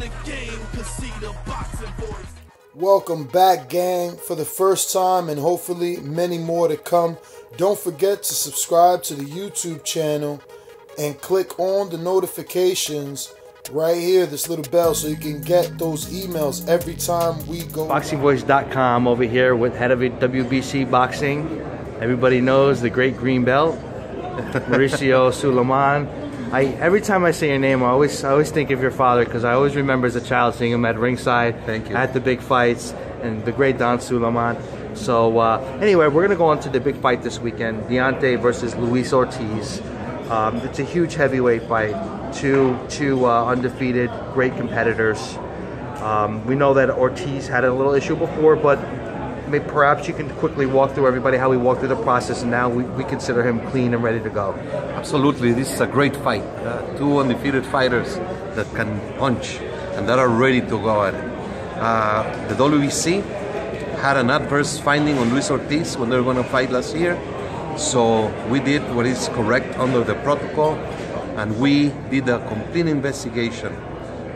the game, 'cause see the boxing voice. Welcome back, gang, for the first time and hopefully many more to come. Don't forget to subscribe to the YouTube channel and click on the notifications right here, this little bell, so you can get those emails every time we go. ThaBoxingvoice.com over here with head of WBC boxing. Everybody knows the great green belt, Mauricio Sulaiman. Every time I say your name, I always think of your father, because I always remember as a child seeing him at ringside. Thank you. At the big fights, and the great Don Sulaiman. So anyway, we're gonna go on to the big fight this weekend: Deontay versus Luis Ortiz. It's a huge heavyweight fight. Two undefeated, great competitors. We know that Ortiz had a little issue before, but perhaps you can quickly walk through everybody how we walked through the process, and now we consider him clean and ready to go. Absolutely, this is a great fight. Two undefeated fighters that can punch and that are ready to go at it. The WBC had an adverse finding on Luis Ortiz when they were going to fight last year, so we did what is correct under the protocol, and we did a complete investigation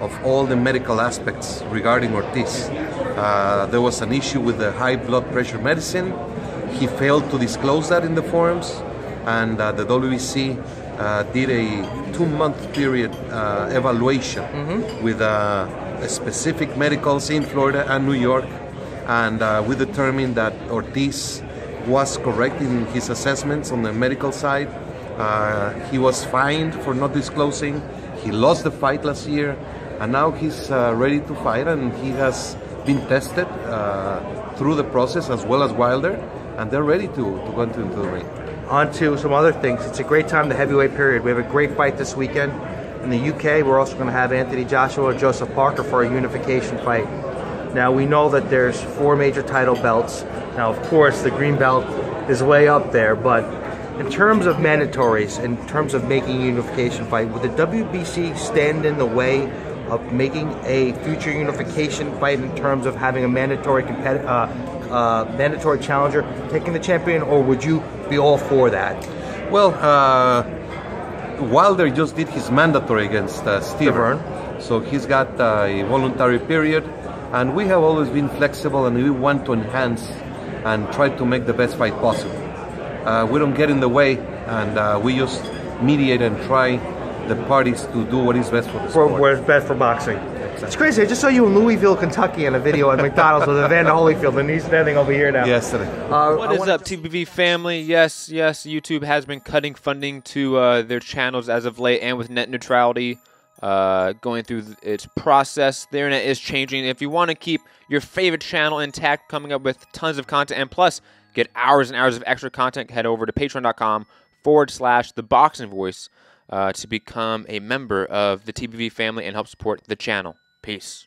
of all the medical aspects regarding Ortiz. There was an issue with the high blood pressure medicine. He failed to disclose that in the forums, and the WBC did a 2-month period evaluation with specific medicals in Florida and New York, and we determined that Ortiz was correct in his assessments on the medical side. He was fined for not disclosing. He lost the fight last year, and now he's ready to fight, and he has been tested through the process as well as Wilder, and they're ready to go into the ring. On to some other things. It's a great time, the heavyweight period. We have a great fight this weekend. In the UK, we're also going to have Anthony Joshua and Joseph Parker for a unification fight. Now, we know that there's 4 major title belts. Now, of course, the green belt is way up there, but in terms of mandatories, in terms of making a unification fight, would the WBC stand in the way of making a future unification fight in terms of having a mandatory mandatory challenger taking the champion, or would you be all for that? Well, Wilder just did his mandatory against Steve, so he's got a voluntary period, and we have always been flexible, and we want to enhance and try to make the best fight possible. We don't get in the way, and we just mediate and try the parties to do what is best for the sport. What is best for boxing. Exactly. It's crazy. I just saw you in Louisville, Kentucky in a video at McDonald's with Evander Holyfield, and he's standing over here now. Yesterday. What is up, TBV family? Yes, YouTube has been cutting funding to their channels as of late, and with net neutrality going through its process, the internet is changing. If you want to keep your favorite channel intact, coming up with tons of content, and plus get hours and hours of extra content, head over to patreon.com/ThaBoxingVoice to become a member of the TBV family and help support the channel. Peace.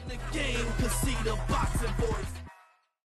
In the game, 'cause see the boxing voice.